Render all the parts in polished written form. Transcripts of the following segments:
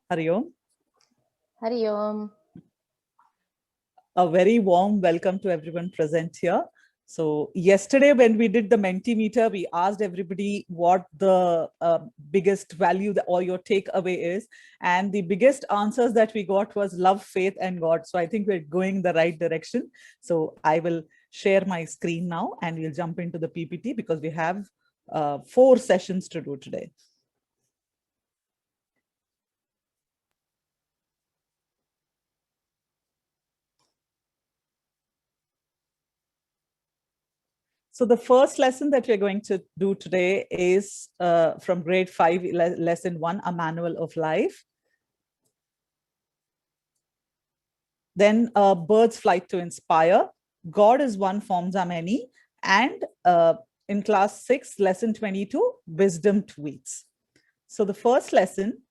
Hari Om. Hari Om. A very warm welcome to everyone present here. So yesterday when we did the Mentimeter, we asked everybody what the biggest value or your takeaway is. And the biggest answers that we got was love, faith, and God. So I think we're going the right direction. So I will share my screen now and we'll jump into the PPT because we have 4 sessions to do today. So the first lesson that we're going to do today is from grade 5, lesson 1, A Manual of Life. Then Birds Fly to Inspire, God is One, Forms Are Many. And in class 6, lesson 22, Wisdom Tweets. So the first lesson,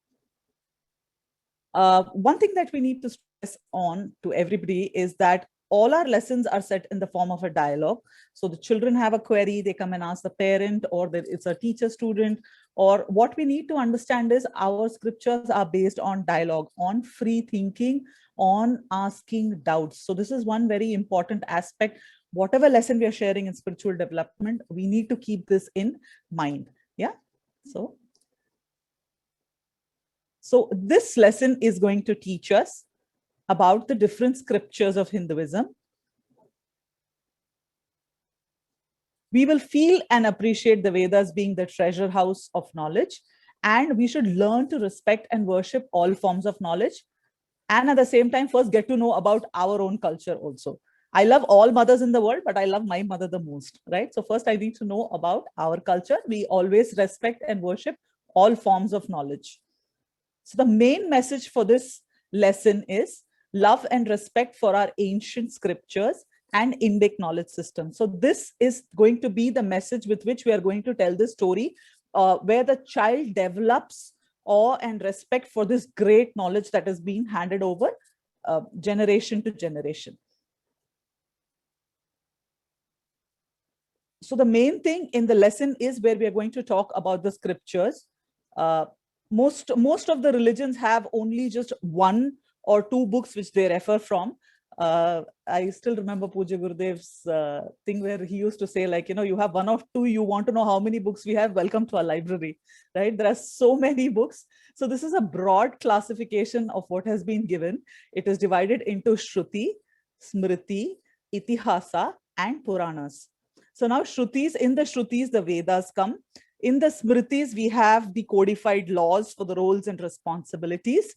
one thing that we need to stress on to everybody is that all our lessons are set in the form of a dialogue. So the children have a query, they come and ask the parent, or it's a teacher student, or what we need to understand is our scriptures are based on dialogue, on free thinking, on asking doubts. So this is one very important aspect. Whatever lesson we are sharing in spiritual development, we need to keep this in mind. Yeah. So this lesson is going to teach us about the different scriptures of Hinduism. We will feel and appreciate the Vedas being the treasure house of knowledge, and we should learn to respect and worship all forms of knowledge. And at the same time, first get to know about our own culture also. I love all mothers in the world, but I love my mother the most, right? So first I need to know about our culture. We always respect and worship all forms of knowledge. So the main message for this lesson is love and respect for our ancient scriptures and Indic knowledge system. So this is going to be the message with which we are going to tell the story, where the child develops awe and respect for this great knowledge that is being handed over generation to generation. So the main thing in the lesson is where we are going to talk about the scriptures. Most of the religions have only just 1 or 2 books which they refer from. I still remember Pujya Gurudev's thing where he used to say, like, you have 1 or 2, you want to know how many books we have, welcome to our library, right? There are so many books. So this is a broad classification of what has been given. It is divided into Shruti, Smriti, Itihasa, and Puranas. So now Shrutis, in the Shrutis, the Vedas come. In the Smritis, we have the codified laws for the roles and responsibilities.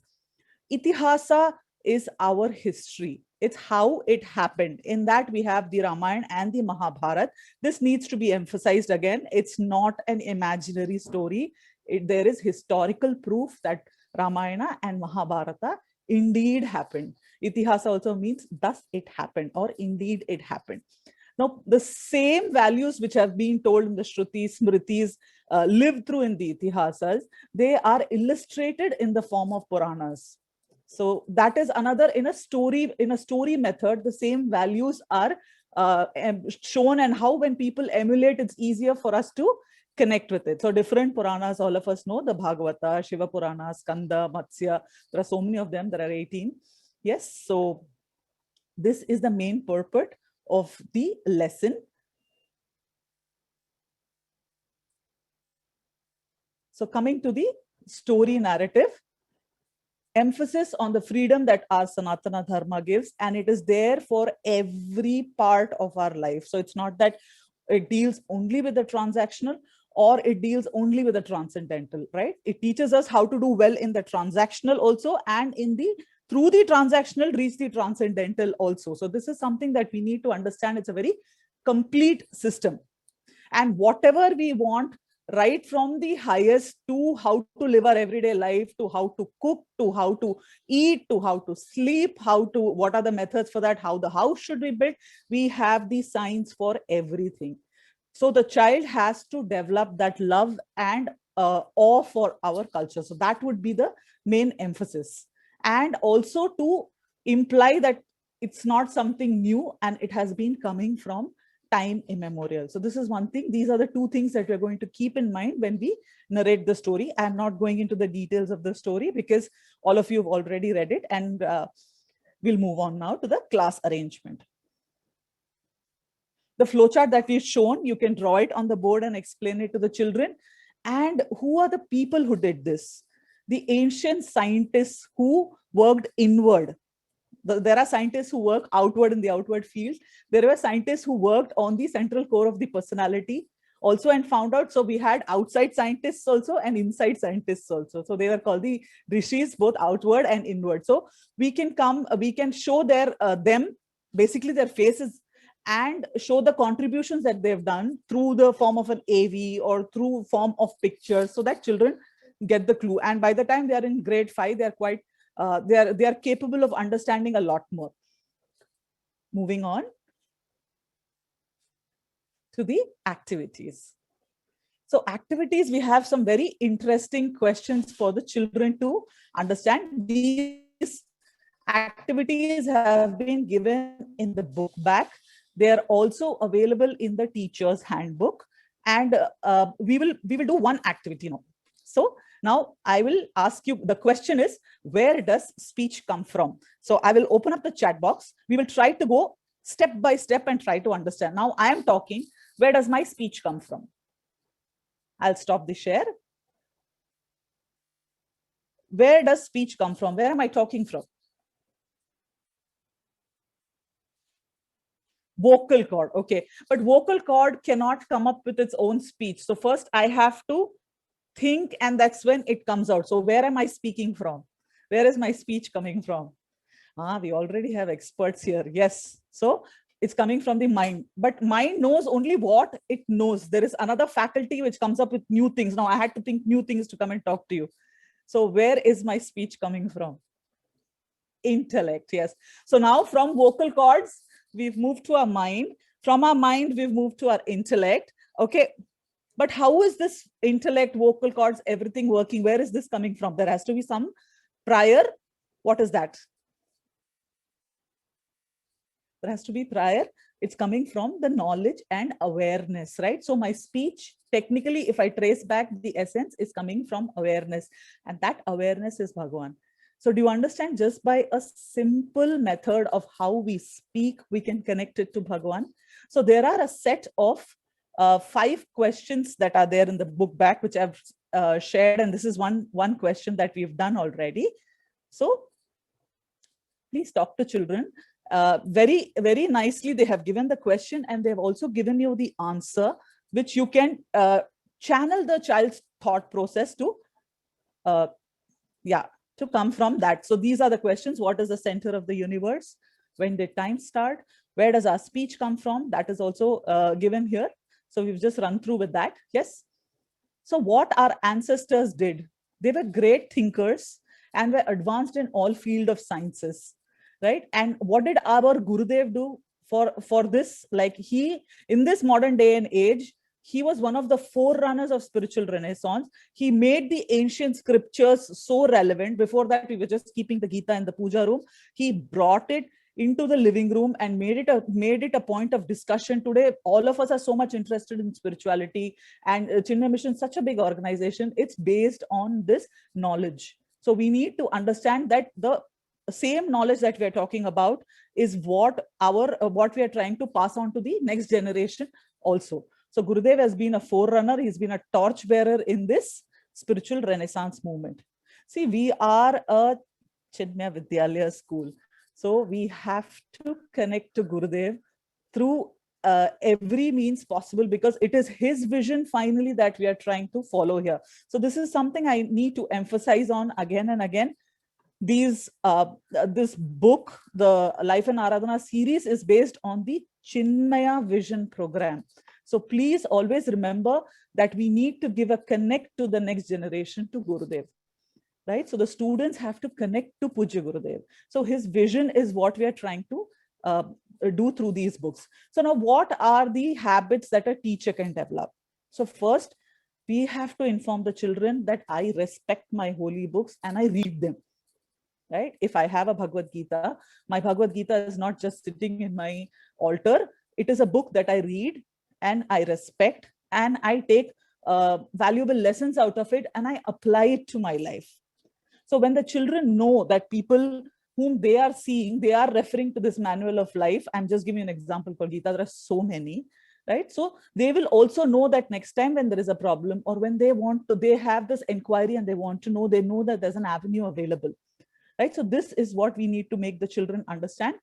Itihasa is our history. It's how it happened. In that, we have the Ramayana and the Mahabharata. This needs to be emphasized again. It's not an imaginary story. There is historical proof that Ramayana and Mahabharata indeed happened. Itihasa also means thus it happened, or indeed it happened. Now, the same values which have been told in the Shrutis, Smritis, live through in the Itihasas, they are illustrated in the form of Puranas. So that is another, in a story method, the same values are shown, and how when people emulate, it's easier for us to connect with it. So different Puranas, all of us know, the Bhagavata, Shiva Purana, Skanda, Matsya, there are so many of them, there are 18. Yes, so this is the main purport of the lesson. So coming to the story narrative, emphasis on the freedom that our Sanatana Dharma gives, and it is there for every part of our life. So it's not that it deals only with the transactional or it deals only with the transcendental, right? It teaches us how to do well in the transactional also, and in the through the transactional reach the transcendental also. So this is something that we need to understand. It's a very complete system, and whatever we want, right from the highest to how to live our everyday life, to how to cook, to how to eat, to how to sleep, what are the methods for that, how the house should be built, we have the science for everything. So the child has to develop that love and awe for our culture. So that would be the main emphasis. And also to imply that it's not something new and it has been coming from time immemorial. So this is one thing. These are the two things that we're going to keep in mind when we narrate the story. I'm not going into the details of the story because all of you have already read it, and we'll move on now to the class arrangement. The flowchart that we've shown, you can draw it on the board and explain it to the children. And who are the people who did this? The ancient scientists who worked inward. There are scientists who work outward in the outward field. There were scientists who worked on the central core of the personality also and found out. So we had outside scientists also and inside scientists also. So they were called the rishis, both outward and inward. So we can show them, basically their faces, and show the contributions that they've done through the form of an AV or through form of pictures, so that children get the clue. And by the time they are in grade 5, they are quite they are capable of understanding a lot more. Moving on to the activities. So activities, we have some very interesting questions for the children to understand. These activities have been given in the book back. They are also available in the teacher's handbook, and we will do one activity now. So now I will ask you, the question is, where does speech come from? So I will open up the chat box. We will try to go step by step and try to understand. Now I am talking, where does my speech come from? I'll stop the share. Where does speech come from? Where am I talking from? Vocal cord. Okay, but vocal cord cannot come up with its own speech. So first I have to think, and that's when it comes out. So where am I speaking from? Where is my speech coming from? We already have experts here. Yes. So it's coming from the mind, but mind knows only what it knows. There is another faculty which comes up with new things. Now I had to think new things to come and talk to you. So where is my speech coming from? Intellect. Yes. So now from vocal cords, we've moved to our mind. From our mind, we've moved to our intellect. Okay. But how is this intellect, vocal cords, everything working? Where is this coming from? There has to be some prior. What is that? There has to be prior. It's coming from the knowledge and awareness, right? So my speech, technically, if I trace back, the essence is coming from awareness, and that awareness is Bhagavan. So do you understand? Just by a simple method of how we speak, we can connect it to Bhagavan. So there are a set of 5 questions that are there in the book back, which I've shared, and this is one question that we've done already. So please talk to children. Very, very nicely, they have given the question, and they've also given you the answer, which you can channel the child's thought process to, to come from that. So these are the questions. What is the center of the universe? When did time start? Where does our speech come from? That is also given here. So we've just run through with that. Yes. So what our ancestors did, they were great thinkers and were advanced in all field of sciences, right? And what did our Gurudev do for this? Like in this modern day and age, he was one of the forerunners of spiritual renaissance. He made the ancient scriptures so relevant. Before that, we were just keeping the Gita in the puja room. He brought it into the living room and made it a point of discussion. Today, all of us are so much interested in spirituality, and Chinmaya Mission is such a big organization. It's based on this knowledge. So we need to understand that the same knowledge that we are talking about is what we are trying to pass on to the next generation also. So Gurudev has been a forerunner. He's been a torchbearer in this spiritual renaissance movement. See, we are a Chinmaya Vidyalaya school. So we have to connect to Gurudev through every means possible, because it is his vision finally that we are trying to follow here. So this is something I need to emphasize on again and again. This book, the Life and Aradhana series, is based on the Chinmaya Vision program. So please always remember that we need to give a connect to the next generation to Gurudev. Right? So the students have to connect to Pujya Gurudev. So his vision is what we are trying to do through these books. So now, what are the habits that a teacher can develop? So first, we have to inform the children that I respect my holy books and I read them. Right? If I have a Bhagavad Gita, my Bhagavad Gita is not just sitting in my altar. it is a book that I read and I respect, and I take valuable lessons out of it and I apply it to my life. So when the children know that people whom they are seeing, they are referring to this manual of life. I'm just giving you an example, Gita. There are so many, right? So they will also know that next time when there is a problem, or when they want to, they have this inquiry and they want to know, they know that there's an avenue available, right? So this is what we need to make the children understand.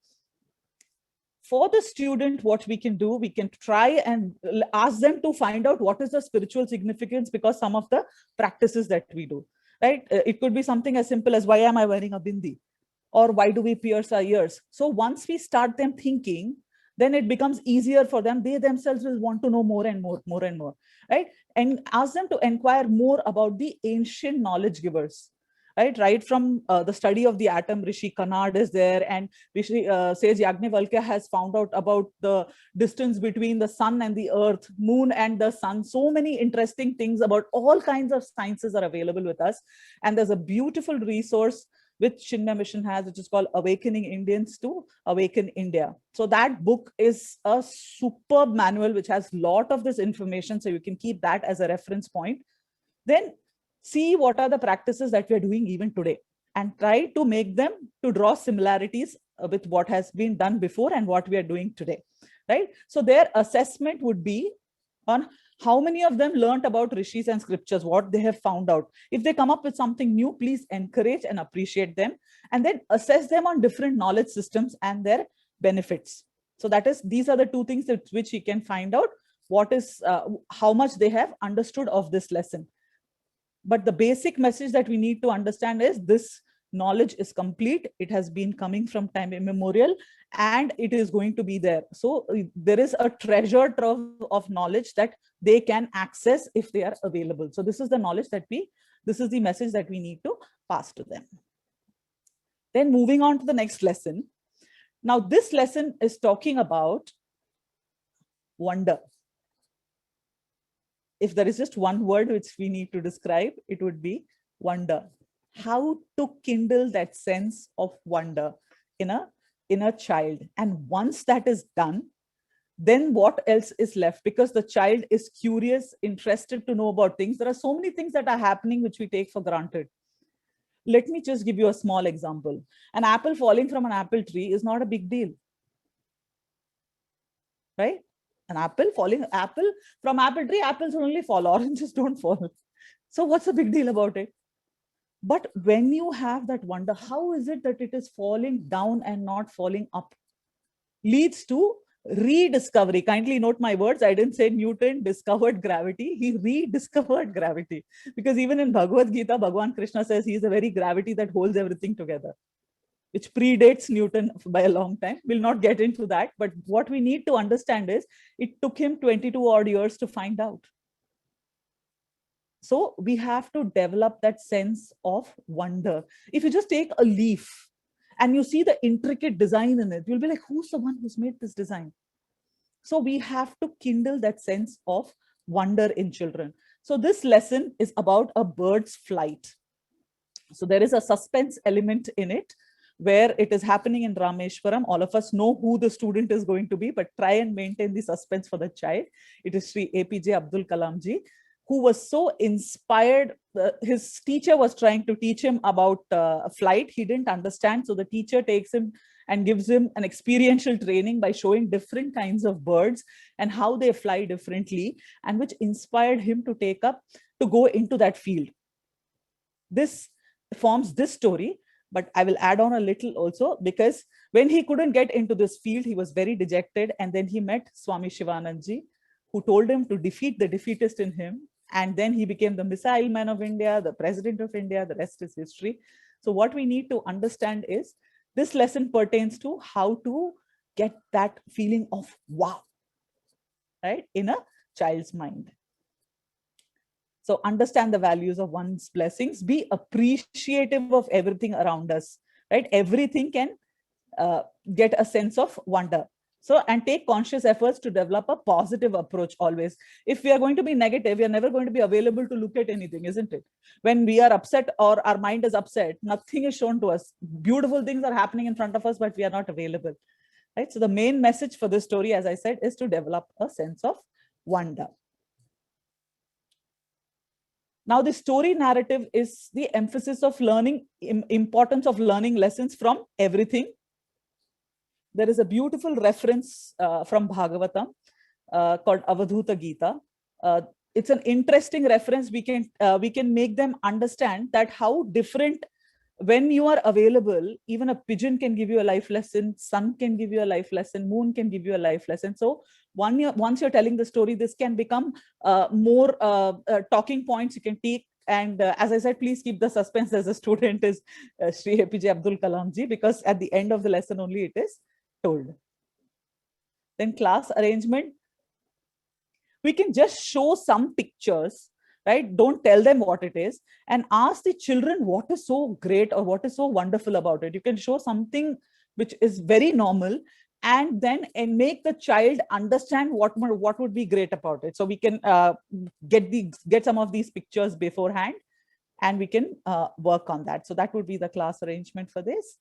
For the student, what we can do, we can try and ask them to find out what is the spiritual significance, because some of the practices that we do, right? It could be something as simple as, why am I wearing a bindi? Or why do we pierce our ears? So once we start them thinking, then it becomes easier for them. They themselves will want to know more and more and more, right? And ask them to inquire more about the ancient knowledge givers, right from the study of the atom. Rishi Kanad is there, and Rishi says Yagnavalkya has found out about the distance between the sun and the earth, moon and the sun. So many interesting things about all kinds of sciences are available with us. And there's a beautiful resource which Chinmay Mission has, which is called Awakening Indians to Awaken India. So that book is a superb manual which has a lot of this information, so you can keep that as a reference point. Then see what are the practices that we are doing even today, and try to make them to draw similarities with what has been done before and what we are doing today, right? So their assessment would be on how many of them learned about rishis and scriptures, what they have found out. If they come up with something new, please encourage and appreciate them, and then assess them on different knowledge systems and their benefits. So that is, these are the two things that which you can find out what is how much they have understood of this lesson. But the basic message that we need to understand is this knowledge is complete. It has been coming from time immemorial, and it is going to be there. So there is a treasure trove of knowledge that they can access if they are available. So this is the knowledge that this is the message that we need to pass to them. Then moving on to the next lesson. Now this lesson is talking about wonder. If there is just one word which we need to describe, it would be wonder. How to kindle that sense of wonder in a child. And once that is done, then what else is left? Because the child is curious, interested to know about things. There are so many things that are happening which we take for granted. Let me just give you a small example. An apple falling from an apple tree is not a big deal, right? An apple falling, from apple tree, apples only fall, oranges don't fall. So what's the big deal about it? But when you have that wonder, how is it that it is falling down and not falling up? Leads to rediscovery. Kindly note my words. I didn't say Newton discovered gravity. He rediscovered gravity. Because even in Bhagavad Gita, Bhagavan Krishna says he is the very gravity that holds everything together, which predates Newton by a long time. We'll not get into that. But what we need to understand is it took him 22 odd years to find out. So we have to develop that sense of wonder. If you just take a leaf and you see the intricate design in it, you'll be like, who's the one who's made this design? So we have to kindle that sense of wonder in children. So this lesson is about a bird's flight. So there is a suspense element in it where it is happening in Rameshwaram. All of us know who the student is going to be, but try and maintain the suspense for the child. It is Sri APJ Abdul Kalam ji, who was so inspired. His teacher was trying to teach him about flight. He didn't understand. So the teacher takes him and gives him an experiential training by showing different kinds of birds and how they fly differently, and which inspired him to go into that field. This forms this story, but I will add on a little also, because when he couldn't get into this field, he was very dejected. And then he met Swami Shivanand ji, who told him to defeat the defeatist in him. And then he became the missile man of India, the president of India. The rest is history. So what we need to understand is this lesson pertains to how to get that feeling of wow, right, in a child's mind. So understand the values of one's blessings, be appreciative of everything around us, right? Everything can get a sense of wonder. So, and take conscious efforts to develop a positive approach always. If we are going to be negative, we are never going to be available to look at anything, isn't it? When we are upset or our mind is upset, nothing is shown to us. Beautiful things are happening in front of us, but we are not available. right? So the main message for this story, as I said, is to develop a sense of wonder. Now, the story narrative is the emphasis of learning, importance of learning lessons from everything. There is a beautiful reference from Bhagavatam called Avadhuta Gita. It's an interesting reference. We can make them understand that how different, when you are available, even a pigeon can give you a life lesson, sun can give you a life lesson, moon can give you a life lesson. So once you're telling the story, this can become more talking points you can take. And as I said, please keep the suspense as a student is Shri APJ Abdul Kalam ji, because at the end of the lesson only it is told. Then class arrangement, we can just show some pictures, right? Don't tell them what it is, and ask the children what is so great or what is so wonderful about it. You can show something which is very normal, and then make the child understand what would be great about it. So we can get some of these pictures beforehand, and we can work on that. So that would be the class arrangement for this.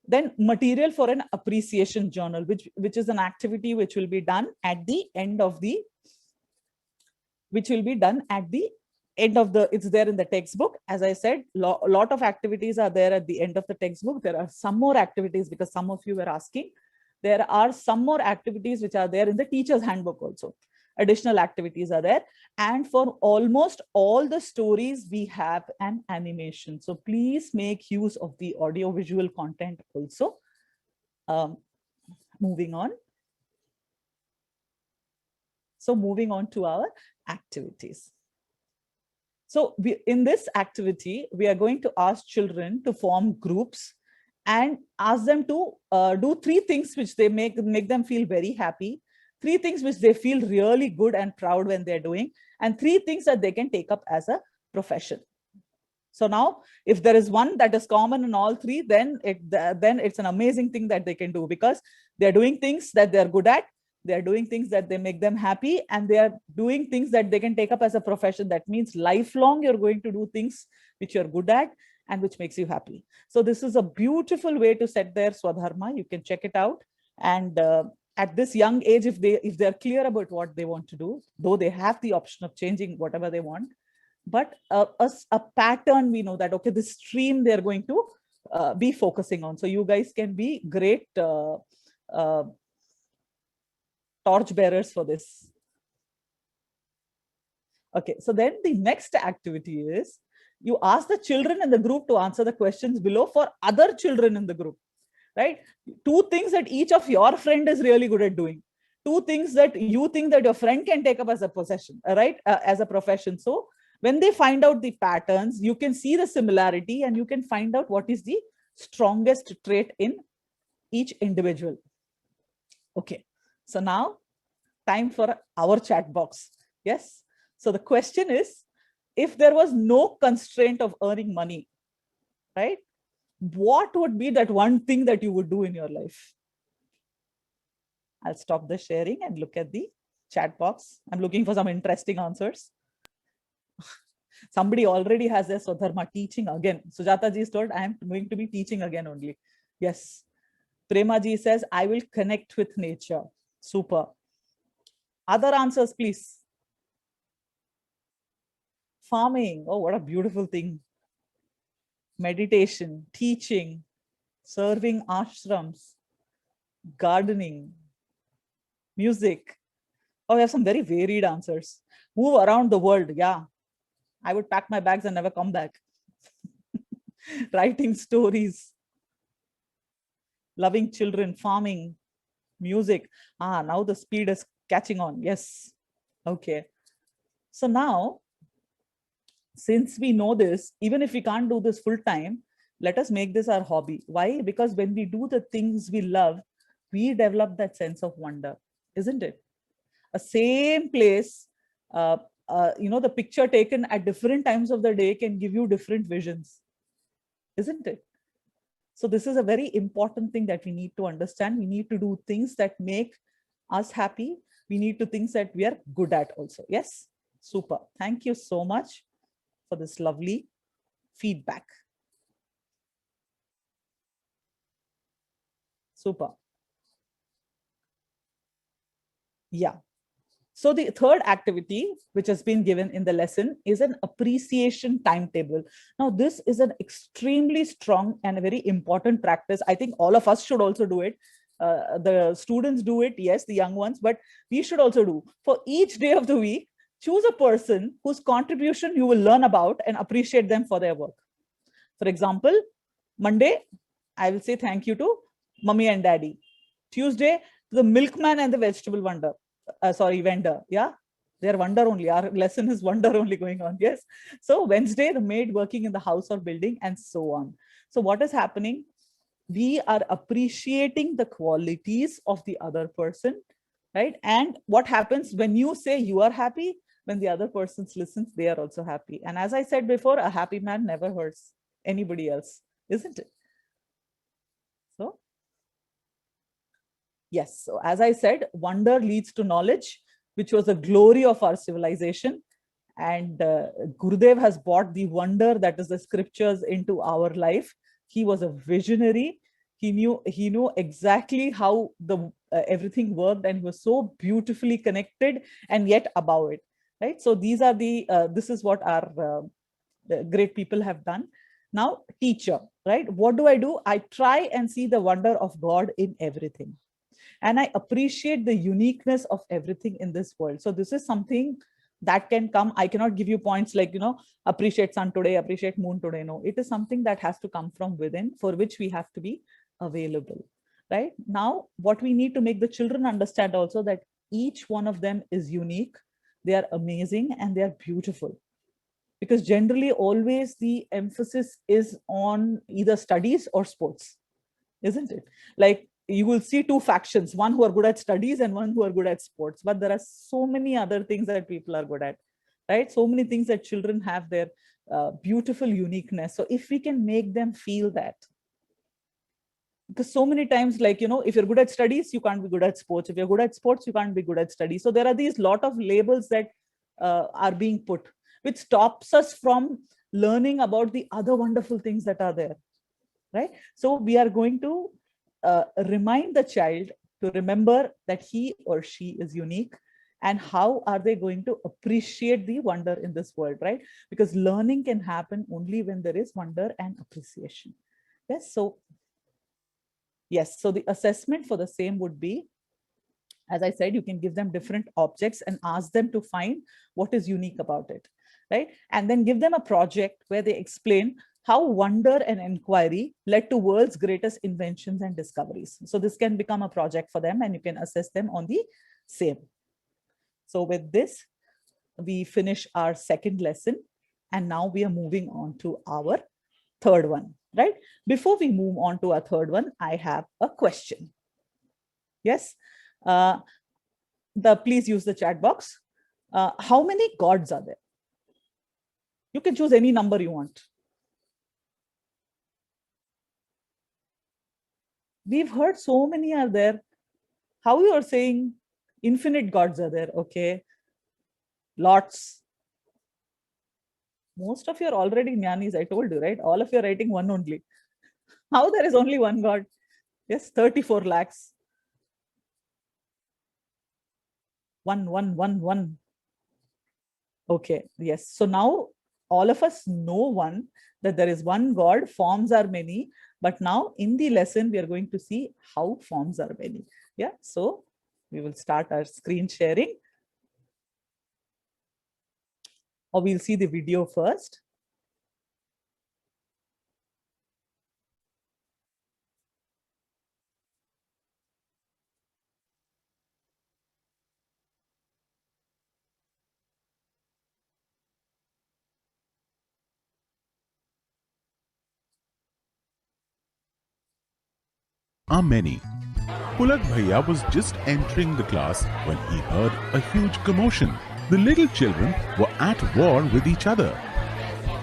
Then material for an appreciation journal, which is an activity which will be done at the end of the it's there in the textbook. As I said, a lot of activities are there at the end of the textbook. There are some more activities, because some of you were asking. There are some more activities which are there in the teacher's handbook also. Additional activities are there. And for almost all the stories, we have an animation. So please make use of the audio visual content also. Moving on. So moving on to our activities. So in this activity, we are going to ask children to form groups and ask them to do 3 things which they make them feel very happy, 3 things which they feel really good and proud when they're doing, and 3 things that they can take up as a profession. So now, if there is one that is common in all 3, then it's an amazing thing that they can do, because they're doing things that they're good at, they're doing things that they make them happy, and they are doing things that they can take up as a profession. That means lifelong you're going to do things which you're good at and which makes you happy. So this is a beautiful way to set their Swadharma. You can check it out. And at this young age, if they're clear about what they want to do, though they have the option of changing whatever they want, but a pattern, we know that, okay, this stream they're going to be focusing on. So you guys can be great torch bearers for this. Okay, so then the next activity is you ask the children in the group to answer the questions below for other children in the group, right? 2 things that each of your friend is really good at doing, 2 things that you think that your friend can take up as a possession, right? As a profession. So when they find out the patterns, you can see the similarity and you can find out what is the strongest trait in each individual. Okay, so now time for our chat box. Yes. So the question is, if there was no constraint of earning money, right? What would be that one thing that you would do in your life? I'll stop the sharing and look at the chat box. I'm looking for some interesting answers. Somebody already has their Swadharma, teaching again. Sujata ji is told, I am going to be teaching again only. Yes. Prema ji says, I will connect with nature. Super. Other answers, please. Farming. Oh, what a beautiful thing. Meditation, teaching, serving ashrams, gardening, music. Oh, we have some very varied answers. Move around the world. Yeah. I would pack my bags and never come back. Writing stories, loving children, farming, music. Now the speed is catching on. Yes. Okay. So now, since we know this, even if we can't do this full time, let us make this our hobby. Why? Because when we do the things we love, we develop that sense of wonder, isn't it? A same place, the picture taken at different times of the day can give you different visions, isn't it? So this is a very important thing that we need to understand. We need to do things that make us happy. We need to things that we are good at also. Yes, super. Thank you so much for this lovely feedback. Super. Yeah. So the third activity which has been given in the lesson is an appreciation timetable. Now, this is an extremely strong and a very important practice. I think all of us should also do it. The students do it, yes, the young ones, but we should also do. For each day of the week, choose a person whose contribution you will learn about and appreciate them for their work. For example, Monday, I will say thank you to Mummy and Daddy. Tuesday, to the milkman and the vegetable vendor. Yeah, they're wonder only. Our lesson is wonder only going on. Yes. So Wednesday, the maid working in the house or building, and so on. So what is happening? We are appreciating the qualities of the other person, right? And what happens when you say you are happy, when the other person listens, they are also happy. And as I said before, a happy man never hurts anybody else, isn't it? So yes, so as I said, wonder leads to knowledge, which was the glory of our civilization. And Gurudev has brought the wonder that is the scriptures into our life. He was a visionary. He knew exactly how the everything worked, and he was so beautifully connected and yet above it, right? So these are the this is what our great people have done. Now, teacher, right? What do? I try and see the wonder of God in everything. And I appreciate the uniqueness of everything in this world. So this is something that can come. I cannot give you points like, appreciate sun today, appreciate moon today. No, it is something that has to come from within, for which we have to be available, right? Now, what we need to make the children understand also that each one of them is unique. They are amazing and they are beautiful. Because generally always the emphasis is on either studies or sports, isn't it? Like, you will see two factions, one who are good at studies and one who are good at sports. But there are so many other things that people are good at, right? So many things that children have their beautiful uniqueness. So if we can make them feel that, because so many times, like, if you're good at studies, you can't be good at sports. If you're good at sports, you can't be good at studies. So there are these lot of labels that are being put, which stops us from learning about the other wonderful things that are there, right? So we are going to remind the child to remember that he or she is unique, and how are they going to appreciate the wonder in this world, right? Because learning can happen only when there is wonder and appreciation. Yes. So yes, so the assessment for the same would be, as I said, you can give them different objects and ask them to find what is unique about it, right? And then give them a project where they explain how wonder and inquiry led to world's greatest inventions and discoveries. So this can become a project for them, and you can assess them on the same. So with this, we finish our second lesson, and now we are moving on to our third one, right? Before we move on to our third one, I have a question. Yes, please use the chat box. How many gods are there? You can choose any number you want. We've heard so many are there. How you are saying infinite gods are there? Okay, lots. Most of you are already jnanis, I told you, right? All of you are writing one only. How there is only one God? Yes, 34 lakhs. One. Okay, yes. So now all of us know one, that there is one God, forms are many. But now in the lesson, we are going to see how forms are many. Yeah, so we will start our screen sharing. Or we'll see the video first. Are many. Pulak Bhaiya was just entering the class when he heard a huge commotion. The little children were at war with each other.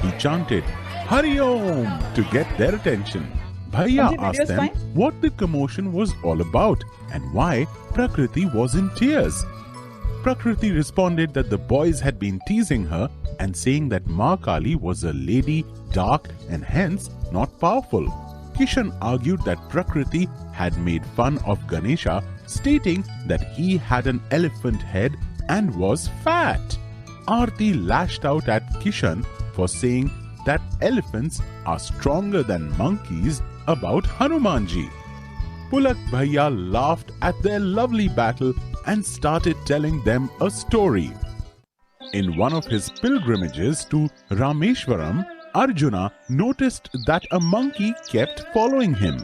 He chanted, "Hari Om," to get their attention. Bhaiya asked them what the commotion was all about and why Prakriti was in tears. Prakriti responded that the boys had been teasing her and saying that Ma Kali was a lady, dark and hence not powerful. Kishan argued that Prakriti had made fun of Ganesha, stating that he had an elephant head and was fat. Aarti lashed out at Kishan for saying that elephants are stronger than monkeys about Hanumanji. Pulak Bhaiya laughed at their lovely battle and started telling them a story. In one of his pilgrimages to Rameshwaram, Arjuna noticed that a monkey kept following him.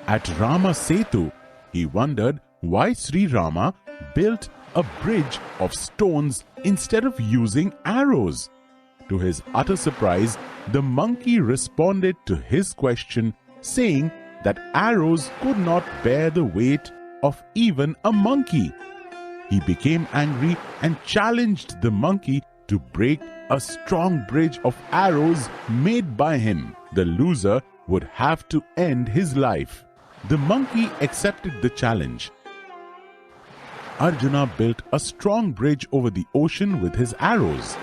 At Rama Setu, he wondered why Sri Rama built a bridge of stones instead of using arrows. To his utter surprise, the monkey responded to his question, saying that arrows could not bear the weight of even a monkey. He became angry and challenged the monkey to break a strong bridge of arrows made by him. The loser would have to end his life. The monkey accepted the challenge. Arjuna built a strong bridge over the ocean with his arrows.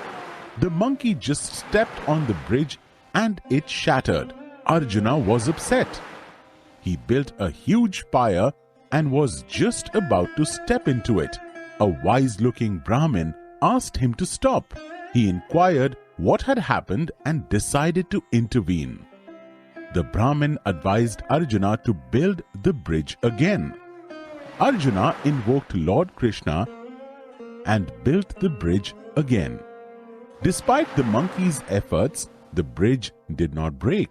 The monkey just stepped on the bridge and it shattered. Arjuna was upset. He built a huge fire and was just about to step into it. A wise-looking Brahmin asked him to stop. He inquired what had happened and decided to intervene. The Brahmin advised Arjuna to build the bridge again. Arjuna invoked Lord Krishna and built the bridge again. Despite the monkey's efforts, the bridge did not break.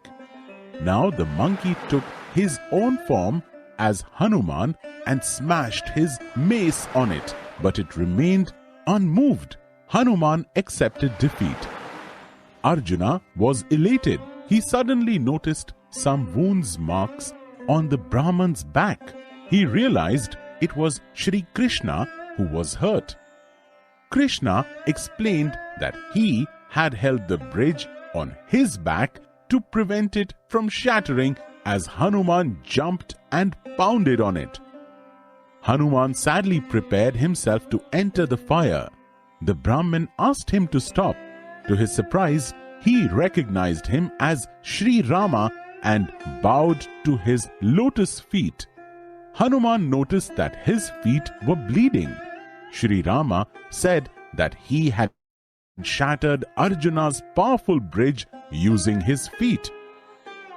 Now the monkey took his own form as Hanuman and smashed his mace on it, but it remained unmoved. Hanuman accepted defeat. Arjuna was elated. He suddenly noticed some wounds marks on the Brahman's back. He realized it was Shri Krishna who was hurt. Krishna explained that he had held the bridge on his back to prevent it from shattering as Hanuman jumped and pounded on it. Hanuman sadly prepared himself to enter the fire. The Brahmin asked him to stop. To his surprise, he recognized him as Sri Rama and bowed to his lotus feet. Hanuman noticed that his feet were bleeding. Sri Rama said that he had shattered Arjuna's powerful bridge using his feet.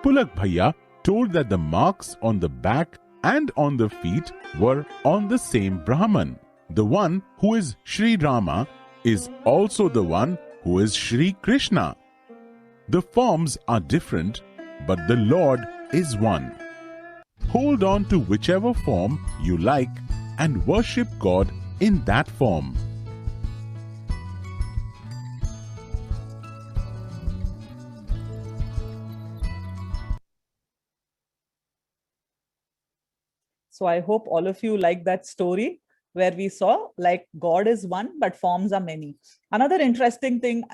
Pulak Bhaiya told that the marks on the back and on the feet were on the same Brahman. The one who is Sri Rama is also the one who is Sri Krishna. The forms are different, but the Lord is one. Hold on to whichever form you like and worship God in that form. So I hope all of you like that story where we saw like God is one, but forms are many. Another interesting thing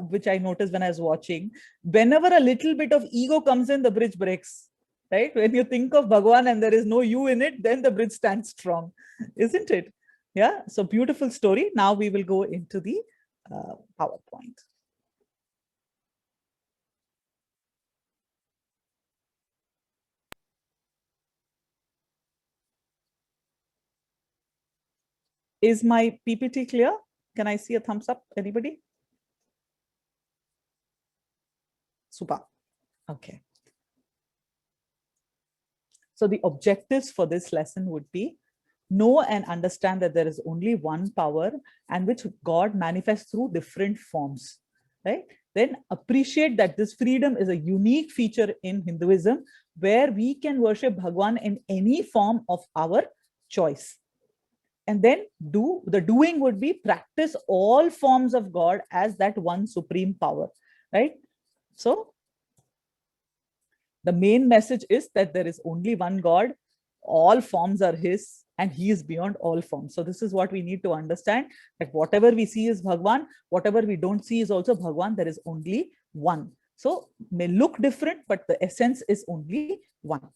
which I noticed when I was watching, whenever a little bit of ego comes in, the bridge breaks, right? When you think of Bhagwan and there is no you in it, then the bridge stands strong, isn't it? Yeah, so beautiful story. Now we will go into the PowerPoint. Is my PPT clear? Can I see a thumbs up? Anybody? Super. Okay. So the objectives for this lesson would be know and understand that there is only one power and which God manifests through different forms, right? Then appreciate that this freedom is a unique feature in Hinduism where we can worship Bhagwan in any form of our choice. And then doing would be practice all forms of God as that one supreme power, right? So the main message is that there is only one God, all forms are his, and he is beyond all forms. So this is what we need to understand, that whatever we see is Bhagwan, whatever we don't see is also Bhagwan, there is only one. So may look different, but the essence is only one.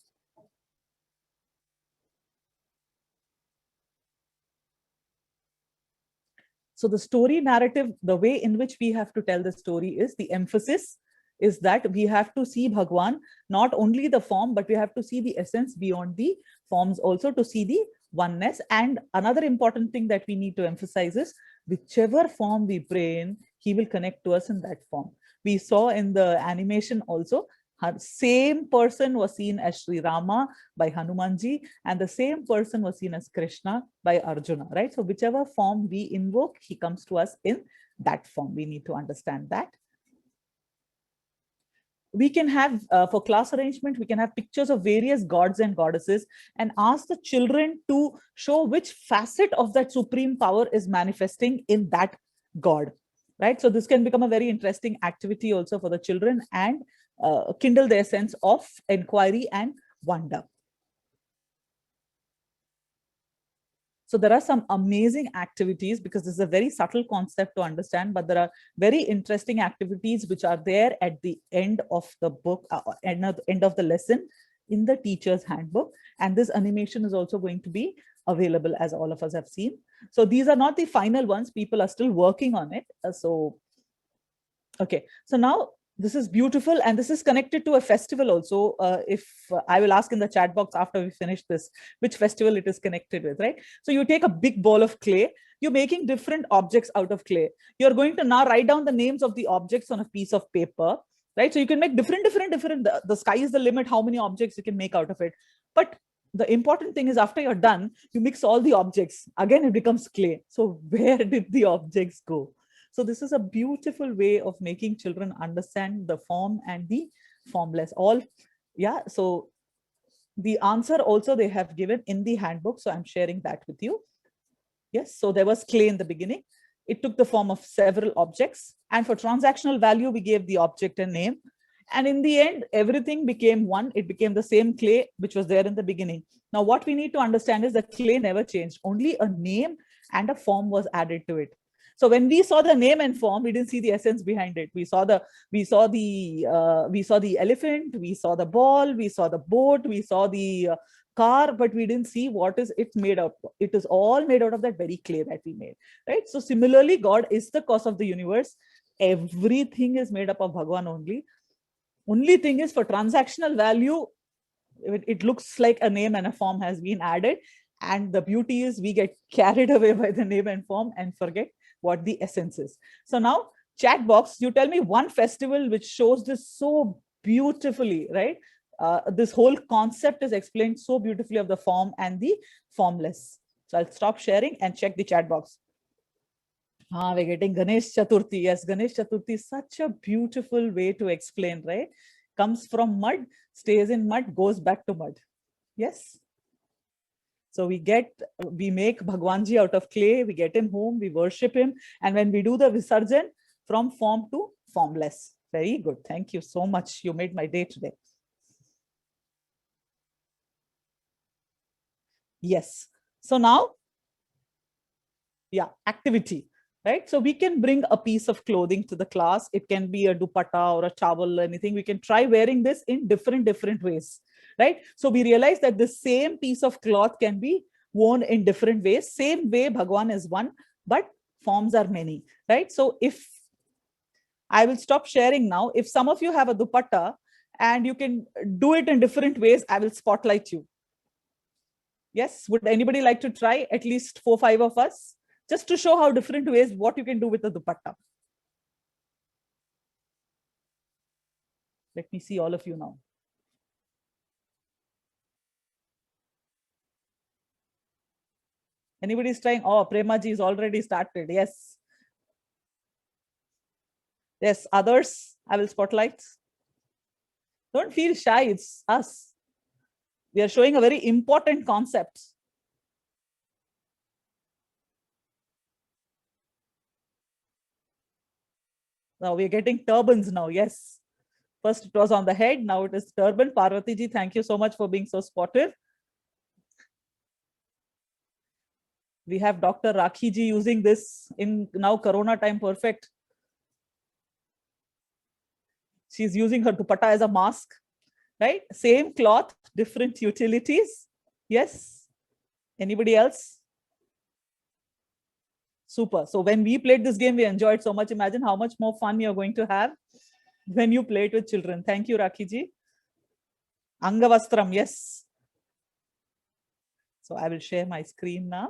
So the story narrative, the way in which we have to tell the story is the emphasis is that we have to see Bhagwan, not only the form, but we have to see the essence beyond the forms also to see the oneness. And another important thing that we need to emphasize is whichever form we pray in, he will connect to us in that form. We saw in the animation also, same person was seen as Sri Rama by Hanumanji, and the same person was seen as Krishna by Arjuna, right? So whichever form we invoke, he comes to us in that form. We need to understand that. We can have, for class arrangement, we can have pictures of various gods and goddesses and ask the children to show which facet of that supreme power is manifesting in that god, right? So this can become a very interesting activity also for the children and kindle their sense of inquiry and wonder. So there are some amazing activities, because this is a very subtle concept to understand, but there are very interesting activities which are there at the end of the book, end of the lesson in the teacher's handbook. And this animation is also going to be available, as all of us have seen. So these are not the final ones. People are still working on it. Okay. So now this is beautiful, and this is connected to a festival also. If I will ask in the chat box after we finish this, which festival it is connected with, right? So you take a big ball of clay, you're making different objects out of clay. You're going to now write down the names of the objects on a piece of paper, right? So you can make different, the sky is the limit, how many objects you can make out of it. But the important thing is, after you're done, you mix all the objects. Again, it becomes clay. So where did the objects go? So this is a beautiful way of making children understand the form and the formless. So the answer also they have given in the handbook. So I'm sharing that with you. Yes, so there was clay in the beginning. It took the form of several objects. And for transactional value, we gave the object a name. And in the end, everything became one. It became the same clay which was there in the beginning. Now, what we need to understand is that clay never changed. Only a name and a form was added to it. So when we saw the name and form, we didn't see the essence behind it. We saw the elephant, we saw the ball, we saw the boat, we saw the car, but we didn't see what is it made of. It is all made out of that very clay that we made, right? So similarly, God is the cause of the universe. Everything is made up of Bhagwan only. Only thing is, for transactional value, it looks like a name and a form has been added. And the beauty is we get carried away by the name and form and forget what the essence is. So now, chat box, you tell me one festival which shows this so beautifully, right? This whole concept is explained so beautifully of the form and the formless. So I'll stop sharing and check the chat box. We're getting Ganesh Chaturthi. Yes, Ganesh Chaturthi is such a beautiful way to explain, right? Comes from mud, stays in mud, goes back to mud. Yes. So we make Bhagwanji out of clay, we get him home, we worship him. And when we do the Visarjan, from form to formless. Very good. Thank you so much. You made my day today. Yes. So now, activity, right? So we can bring a piece of clothing to the class. It can be a dupatta or a towel, anything. We can try wearing this in different ways. Right? So we realize that the same piece of cloth can be worn in different ways. Same way, Bhagwan is one, but forms are many, right? So if I will stop sharing now, if some of you have a dupatta and you can do it in different ways, I will spotlight you. Yes, would anybody like to try? At least 4 or 5 of us, just to show how different ways, what you can do with the dupatta. Let me see all of you now. Anybody is trying? Oh, Premaji is already started. Yes. Yes, others, I will spotlight. Don't feel shy, it's us. We are showing a very important concept. Now we're getting turbans now, yes. First it was on the head, now it is turban. Parvati ji, thank you so much for being so sportive. We have Dr. Rakhi ji using this in now Corona time, perfect. She's using her dupatta as a mask, right? Same cloth, different utilities. Yes. Anybody else? Super. So when we played this game, we enjoyed so much. Imagine how much more fun you're going to have. when you play it with children. Thank you, Rakhi-ji. Angavastram, yes. So I will share my screen now.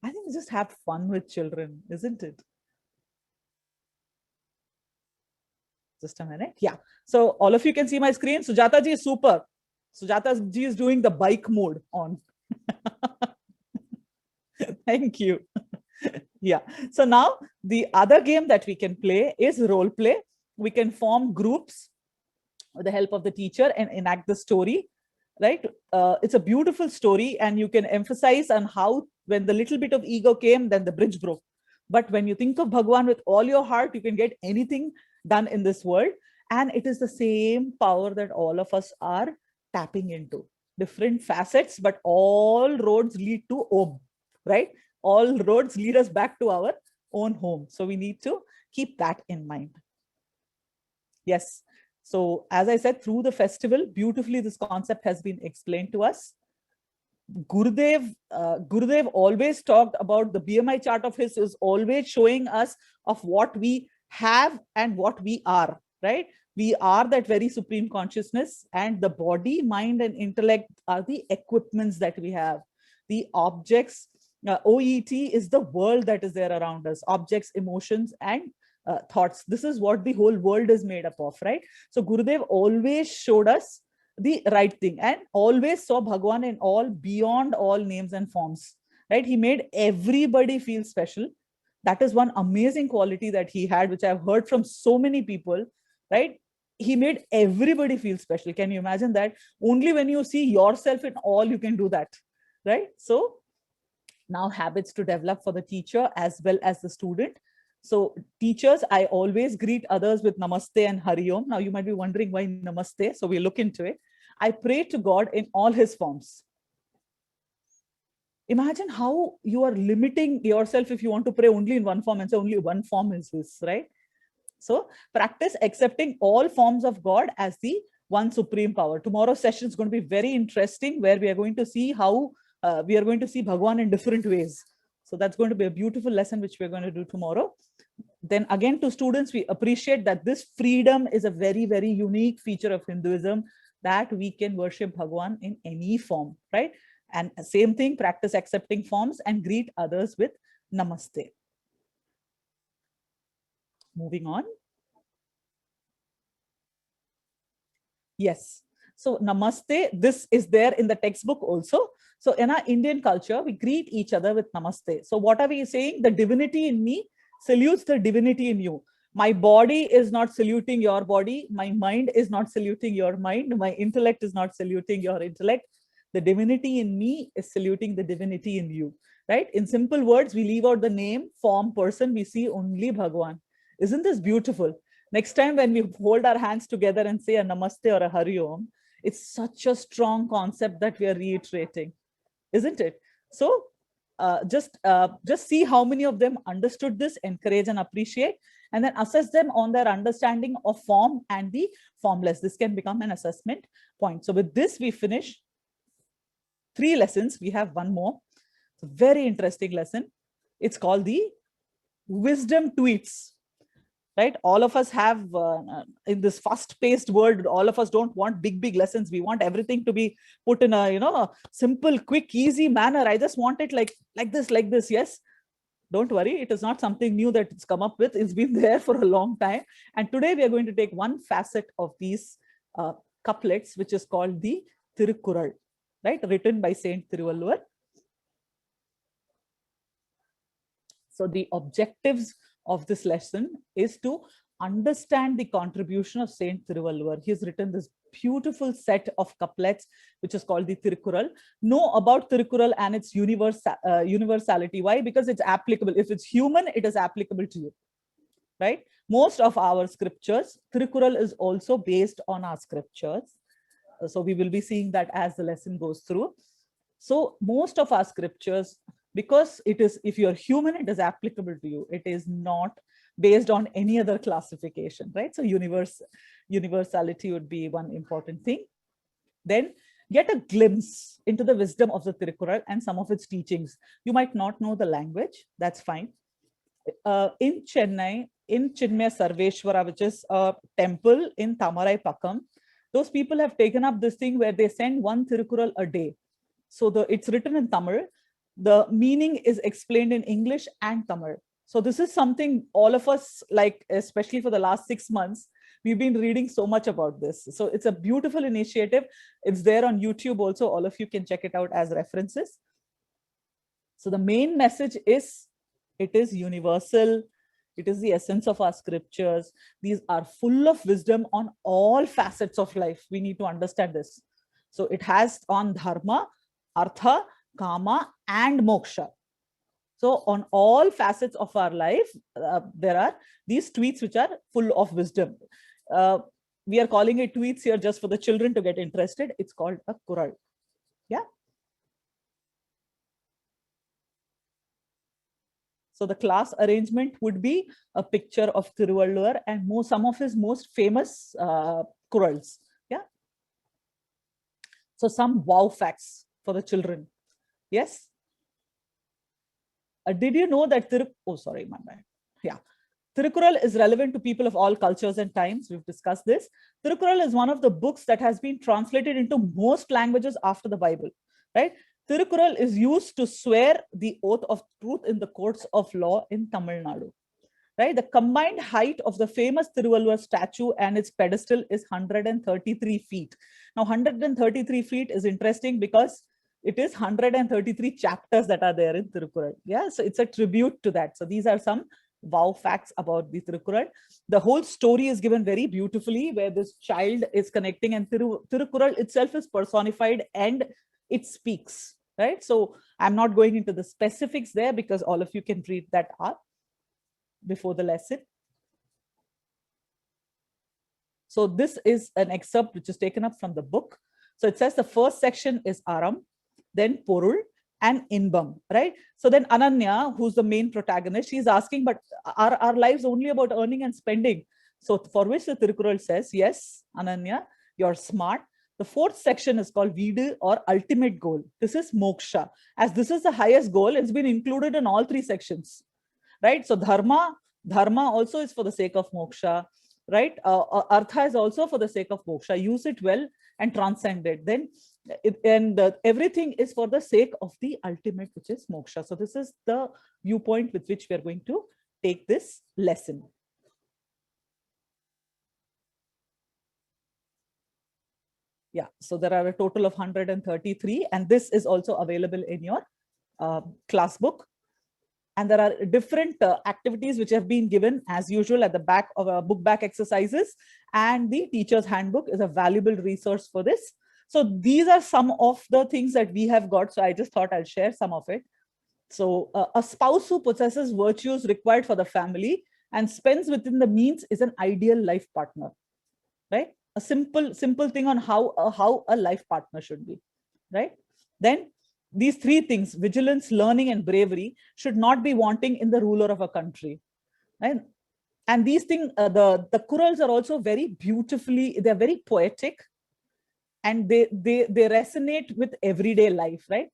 I think just have fun with children, isn't it? Just a minute. Yeah. So all of you can see my screen. Sujata ji is super. Sujata ji is doing the bike mode on. Thank you. Yeah. So now the other game that we can play is role play. We can form groups with the help of the teacher and enact the story, right? It's a beautiful story, and you can emphasize on how when the little bit of ego came, then the bridge broke. But when you think of Bhagwan with all your heart, you can get anything done in this world. And it is the same power that all of us are tapping into. Different facets, but all roads lead to Om, right? All roads lead us back to our own home. So we need to keep that in mind. Yes. So as I said, through the festival, beautifully this concept has been explained to us. Gurudev always talked about the BMI chart of his is always showing us of what we have and what we are, right? We are that very supreme consciousness, and the body, mind, and intellect are the equipments that we have. The objects, OET is the world that is there around us, objects, emotions, and thoughts. This is what the whole world is made up of, right? So Gurudev always showed us the right thing and always saw Bhagwan in all, beyond all names and forms, right? He made everybody feel special. That is one amazing quality that he had, which I've heard from so many people, right? He made everybody feel special. Can you imagine that? Only when you see yourself in all, you can do that, right? So now habits to develop for the teacher as well as the student. So teachers, I always greet others with Namaste and Hari Om. Now you might be wondering why Namaste. So we'll look into it. I pray to God in all his forms. Imagine how you are limiting yourself if you want to pray only in one form and say only one form is this, right? So practice accepting all forms of God as the one supreme power. Tomorrow's session is going to be very interesting, where we are going to see how we are going to see Bhagwan in different ways. So that's going to be a beautiful lesson, which we're going to do tomorrow. Then again, to students, we appreciate that this freedom is a very, very unique feature of Hinduism, that we can worship Bhagwan in any form, right? And same thing, practice accepting forms and greet others with Namaste. Moving on. Yes. So Namaste, this is there in the textbook also. So in our Indian culture, we greet each other with Namaste. So what are we saying? The divinity in me salutes the divinity in you. My body is not saluting your body. My mind is not saluting your mind. My intellect is not saluting your intellect. The divinity in me is saluting the divinity in you, right? In simple words, we leave out the name, form, person. We see only Bhagwan. Isn't this beautiful? Next time when we hold our hands together and say a Namaste or a Hari Om, it's such a strong concept that we are reiterating, isn't it? So just see how many of them understood this, encourage and appreciate, and then assess them on their understanding of form and the formless. This can become an assessment point. So with this, we finish 3 lessons. We have one more. It's a very interesting lesson. It's called the wisdom tweets. Right? All of us have, in this fast-paced world, all of us don't want big lessons. We want everything to be put in a, a simple, quick, easy manner. I just want it like this. Yes. Don't worry. It is not something new that it's come up with. It's been there for a long time. And today we are going to take one facet of these couplets, which is called the Tirukkural, right? Written by Saint Thiruvalluvar. So the objectives of this lesson is to understand the contribution of Saint Thiruvalluvar. He has written this beautiful set of couplets, which is called the Tirukkural. Know about Tirukkural and its universality. Why? Because it's applicable. If it's human, it is applicable to you, right? Most of our scriptures, Tirukkural is also based on our scriptures. So we will be seeing that as the lesson goes through. So most of our scriptures, because it is, if you're human, it is applicable to you. It is not based on any other classification, right? So universality would be one important thing. Then get a glimpse into the wisdom of the Tirukkural and some of its teachings. You might not know the language, that's fine. in Chennai, in Chinmaya Sarveshwara, which is a temple in Tamarai Pakam, those people have taken up this thing where they send one Tirukural a day. So it's written in Tamil. The meaning is explained in English and Tamil. So this is something all of us, like, especially for the last 6 months, we've been reading so much about this. So it's a beautiful initiative. It's there on YouTube also. All of you can check it out as references. So the main message is, it is universal. It is the essence of our scriptures. These are full of wisdom on all facets of life. We need to understand this. So it has on dharma, artha, kama, and moksha. So on all facets of our life, there are these tweets which are full of wisdom. We are calling it tweets here just for the children to get interested. It's called a Kural. Yeah. So the class arrangement would be a picture of Thiruvalluvar and some of his most famous Kurals. Yeah. So some wow facts for the children. Yes. Did you know that Thirukural is relevant to people of all cultures and times. We've discussed this. Thirukural is one of the books that has been translated into most languages after the Bible, right? Thirukural is used to swear the oath of truth in the courts of law in Tamil Nadu, right? The combined height of the famous Thiruvalluvar statue and its pedestal is 133 feet. Now, 133 feet is interesting because it is 133 chapters that are there in Thirukural. Yeah, so it's a tribute to that. So these are some wow facts about the Thirukural. The whole story is given very beautifully, where this child is connecting, and Thirukural itself is personified and it speaks, right? So I'm not going into the specifics there because all of you can read that up before the lesson. So this is an excerpt which is taken up from the book. So it says the first section is Aram, then Porul, and Inbam, right? So then Ananya, who's the main protagonist, she's asking, but are our lives only about earning and spending? So for which the Thirukural says, yes, Ananya, you're smart. The fourth section is called Vidu, or ultimate goal. This is moksha. As this is the highest goal, it's been included in all three sections, right? So dharma also is for the sake of moksha, right? Artha is also for the sake of moksha. Use it well and transcend it. Then everything is for the sake of the ultimate, which is moksha. So this is the viewpoint with which we are going to take this lesson. Yeah, so there are a total of 133, and this is also available in your class book. And there are different activities which have been given as usual at the back of book back exercises, and the teacher's handbook is a valuable resource for this. So these are some of the things that we have got. So I just thought I'll share some of it. So a spouse who possesses virtues required for the family and spends within the means is an ideal life partner, right? A simple thing on how a life partner should be, right? Then these three things, vigilance, learning, and bravery, should not be wanting in the ruler of a country, right? And these things, the Kurals are also very beautifully, they're very poetic, and they resonate with everyday life, right?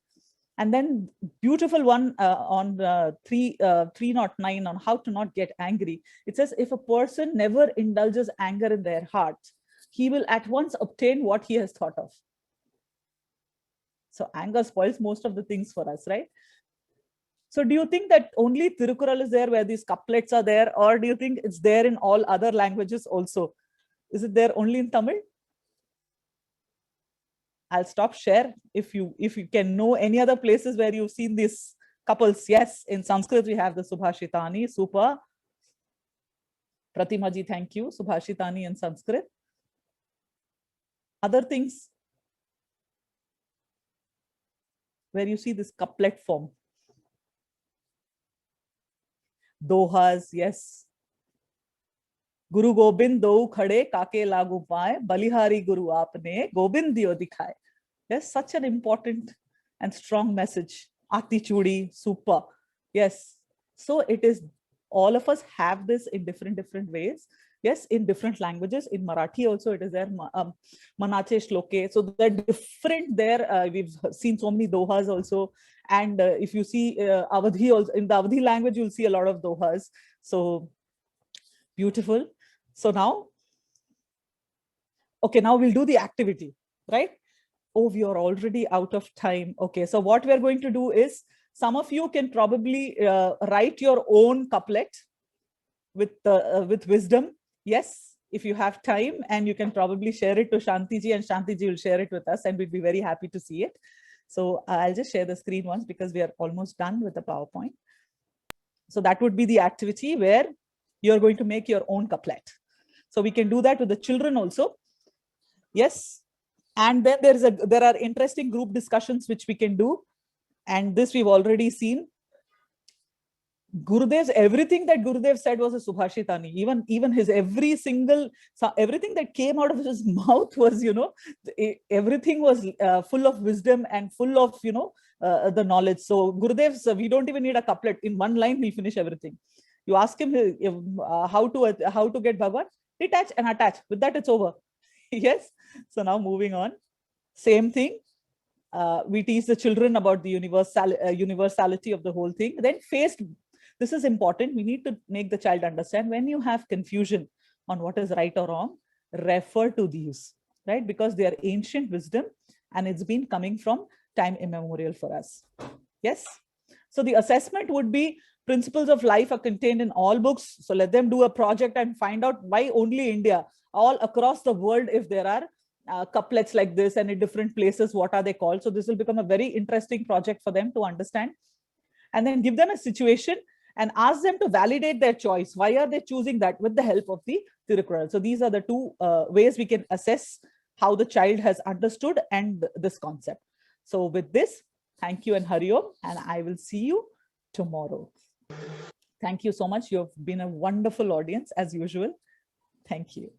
And then beautiful one on 309 on how to not get angry. It says, if a person never indulges anger in their heart, he will at once obtain what he has thought of. So anger spoils most of the things for us, right? So do you think that only Thirukural is there where these couplets are there, or do you think it's there in all other languages also? Is it there only in Tamil? I'll stop share if you can know any other places where you've seen these couples. Yes, in Sanskrit we have the Subhashitani, super. Pratimaji, thank you. Subhashitani in Sanskrit. Other things where you see this couplet form. Dohas, yes. Guru Gobind do khade kake lagu paaye, balihari Guru aapne Gobind diyo dikhaye. Yes, such an important and strong message. Aati chudi, super. Yes. So it is, all of us have this in different ways. Yes, in different languages. In Marathi also it is there, Manache Shloke. So they're different there. We've seen so many dohas also. And if you see Awadhi also, in the Awadhi language, you'll see a lot of dohas. So beautiful. So now, okay, now we'll do the activity, right? Oh, we are already out of time. Okay, so what we're going to do is, some of you can probably write your own couplet with wisdom. Yes, if you have time, and you can probably share it to Shanti ji, and Shanti ji will share it with us, and we'd be very happy to see it. So I'll just share the screen once, because we are almost done with the PowerPoint. So that would be the activity where you're going to make your own couplet. So we can do that with the children also. Yes. And then there are interesting group discussions which we can do. And this we've already seen. Gurudev's, everything that Gurudev said was a Subhashitani. Even his everything that came out of his mouth was, everything was full of wisdom and full of, the knowledge. So Gurudev's, we don't even need a couplet. In one line, he'll finish everything. You ask him how to get Bhagwan, detach and attach. With that, it's over. Yes. So now moving on. Same thing. We teach the children about the universality of the whole thing. Then this is important. We need to make the child understand, when you have confusion on what is right or wrong, refer to these, right? Because they are ancient wisdom, and it's been coming from time immemorial for us. Yes. So the assessment would be, principles of life are contained in all books. So let them do a project and find out why only India. All across the world, if there are couplets like this, and in different places, what are they called? So this will become a very interesting project for them to understand. And then give them a situation and ask them to validate their choice. Why are they choosing that, with the help of the Tirukkural? So these are the two ways we can assess how the child has understood and this concept. So with this, thank you and Hari Om, and I will see you tomorrow. Thank you so much. You've been a wonderful audience as usual. Thank you.